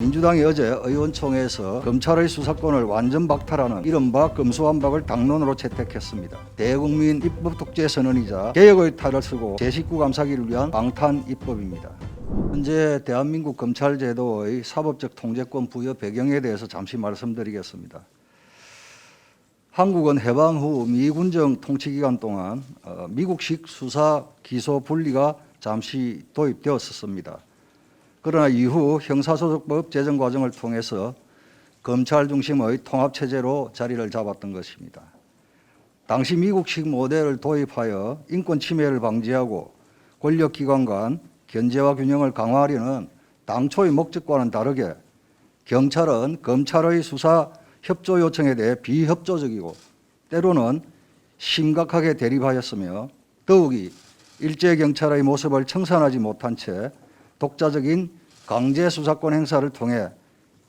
민주당이 어제 의원총회에서 검찰의 수사권을 완전 박탈하는 이른바 검수완박을 당론으로 채택했습니다. 대국민 입법독재 선언이자 개혁의 탈을 쓰고 제19 감사기를 위한 방탄 입법입니다. 현재 대한민국 검찰 제도의 사법적 통제권 부여 배경에 대해서 잠시 말씀드리겠습니다. 한국은 해방 후 미군정 통치기간 동안 미국식 수사 기소 분리가 잠시 도입되었었습니다. 그러나 이후 형사소송법 제정 과정을 통해서 검찰 중심의 통합체제로 자리를 잡았던 것입니다. 당시 미국식 모델을 도입하여 인권 침해를 방지하고 권력기관 간 견제와 균형을 강화하려는 당초의 목적과는 다르게 경찰은 검찰의 수사 협조 요청에 대해 비협조적이고 때로는 심각하게 대립하였으며 더욱이 일제경찰의 모습을 청산하지 못한 채 독자적인 강제 수사권 행사를 통해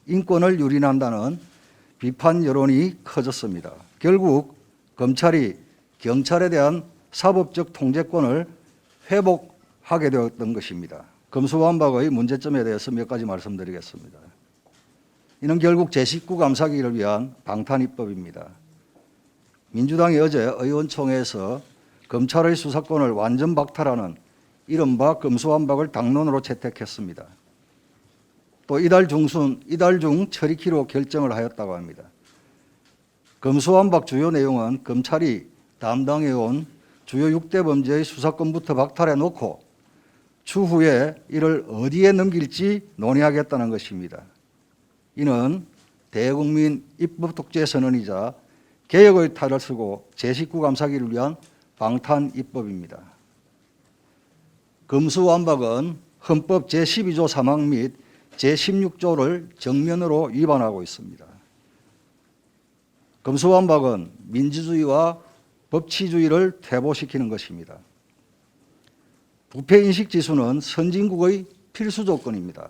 인권을 유린한다는 비판 여론이 커졌습니다. 결국 검찰이 경찰에 대한 사법적 통제권을 회복하게 되었던 것입니다. 검수완박의 문제점에 대해서 몇 가지 말씀드리겠습니다. 이는 결국 제19 감사기를 위한 방탄입법입니다. 민주당이 어제 의원총회에서 검찰의 수사권을 완전 박탈하는 이른바 검수완박을 당론으로 채택했습니다. 또 이달 중 처리키로 결정을 하였다고 합니다. 검수완박 주요 내용은 검찰이 담당해온 주요 6대 범죄의 수사권부터 박탈해 놓고 추후에 이를 어디에 넘길지 논의하겠다는 것입니다. 이는 대국민 입법독재 선언이자 개혁의 탈을 쓰고 제19 감사기를 위한 방탄 입법입니다. 검수완박은 헌법 제12조 3항 및 제16조를 정면으로 위반하고 있습니다. 검수완박은 민주주의와 법치주의를 퇴보시키는 것입니다. 부패인식지수는 선진국의 필수 조건입니다.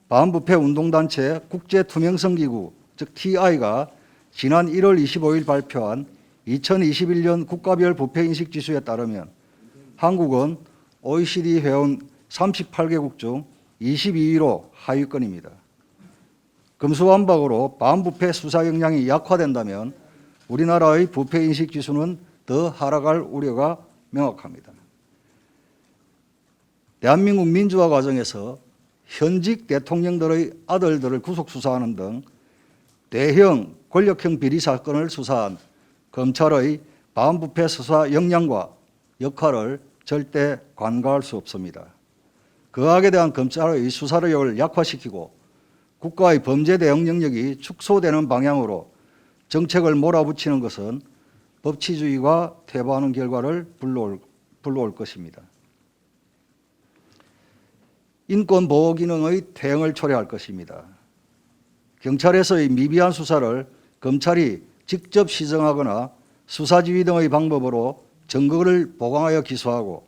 반부패운동단체 국제투명성기구 즉 TI가 지난 1월 25일 발표한 2021년 국가별 부패인식지수에 따르면 한국은 OECD 회원 38개국 중 22위로 하위권입니다. 검수완박으로 반부패 수사 역량이 약화된다면 우리나라의 부패인식 지수는 더 하락할 우려가 명확합니다. 대한민국 민주화 과정에서 현직 대통령들의 아들들을 구속 수사하는 등 대형 권력형 비리 사건을 수사한 검찰의 반부패 수사 역량과 역할을 절대 간과할 수 없습니다. 그악에 대한 검찰의 수사력을 약화시키고 국가의 범죄 대응 능력이 축소되는 방향으로 정책을 몰아붙이는 것은 법치주의가 퇴보하는 결과를 불러올 것입니다. 인권보호 기능의 퇴행을 초래할 것입니다. 경찰에서의 미비한 수사를 검찰이 직접 시정하거나 수사지휘 등의 방법으로 증거를 보강하여 기소하고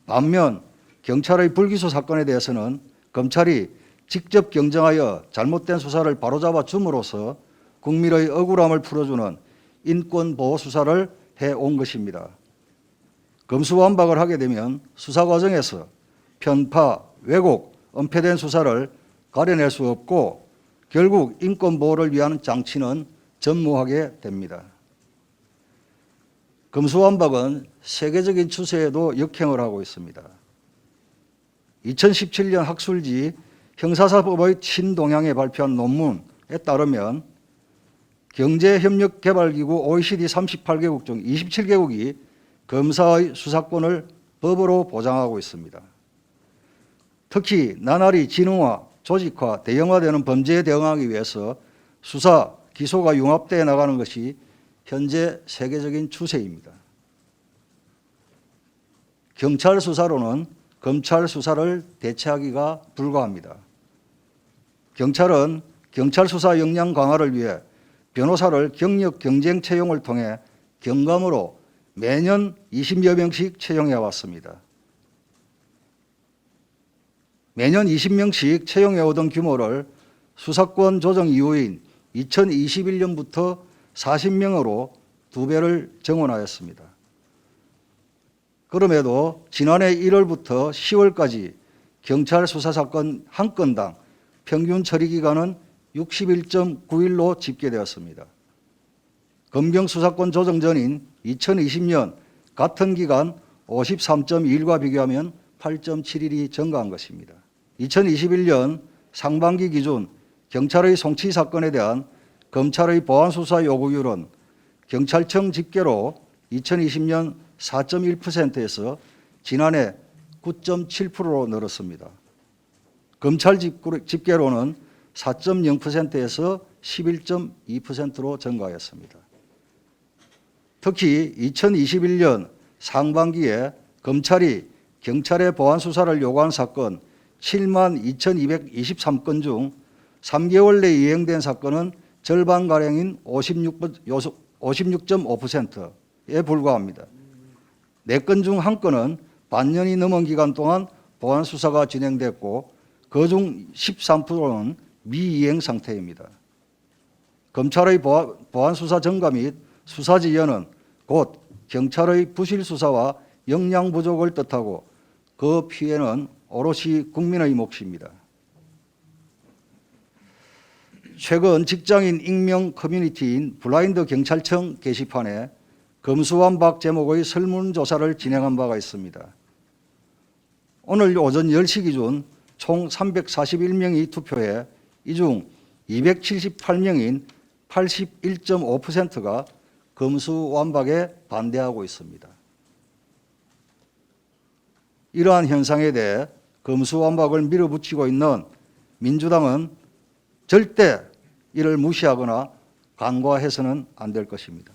반면 경찰의 불기소 사건에 대해서는 검찰이 직접 경정하여 잘못된 수사를 바로잡아 줌으로써 국민의 억울함을 풀어주는 인권보호 수사를 해온 것입니다. 검수완박을 하게 되면 수사 과정에서 편파, 왜곡, 은폐된 수사를 가려낼 수 없고 결국 인권보호를 위한 장치는 전무하게 됩니다. 검수완박은 세계적인 추세에도 역행을 하고 있습니다. 2017년 학술지 형사사법의 친동향에 발표한 논문에 따르면 경제협력개발기구 OECD 38개국 중 27개국이 검사의 수사권을 법으로 보장하고 있습니다. 특히 나날이 지능화, 조직화, 대형화되는 범죄에 대응하기 위해서 수사, 기소가 융합되어 나가는 것이 현재 세계적인 추세입니다. 경찰 수사로는 검찰 수사를 대체하기가 불가합니다. 경찰은 경찰 수사 역량 강화를 위해 변호사를 경력 경쟁 채용을 통해 경감으로 매년 20여 명씩 채용해 왔습니다. 매년 20명씩 채용해 오던 규모를 수사권 조정 이후인 2021년부터 40명으로 2배를 정원하였습니다. 그럼에도 지난해 1월부터 10월까지 경찰 수사사건 한 건당 평균 처리 기간은 61.9일로 집계되었습니다. 검경 수사권 조정 전인 2020년 같은 기간 53.2일과 비교하면 8.7일이 증가한 것입니다. 2021년 상반기 기준 경찰의 송치 사건에 대한 검찰의 보안 수사 요구율은 경찰청 집계로 2020년 4.1%에서 지난해 9.7%로 늘었습니다. 검찰 집계로는 4.0%에서 11.2%로 증가하였습니다. 특히 2021년 상반기에 검찰이 경찰의 보안 수사를 요구한 사건 72,223건 중 3개월 내에 이행된 사건은 절반가량인 56.5%에 불과합니다. 4건 중 1건은 반년이 넘은 기간 동안 보안 수사가 진행됐고 그중 13%는 미이행 상태입니다. 검찰의 보안 수사 증가 및 수사 지연은 곧 경찰의 부실 수사와 역량 부족을 뜻하고 그 피해는 오롯이 국민의 몫입니다. 최근 직장인 익명 커뮤니티인 블라인드 경찰청 게시판에 검수완박 제목의 설문조사를 진행한 바가 있습니다. 오늘 오전 10시 기준 총 341명이 투표해 이 중 278명인 81.5%가 검수완박에 반대하고 있습니다. 이러한 현상에 대해 검수완박을 밀어붙이고 있는 민주당은 절대 이를 무시하거나 간과해서는 안 될 것입니다.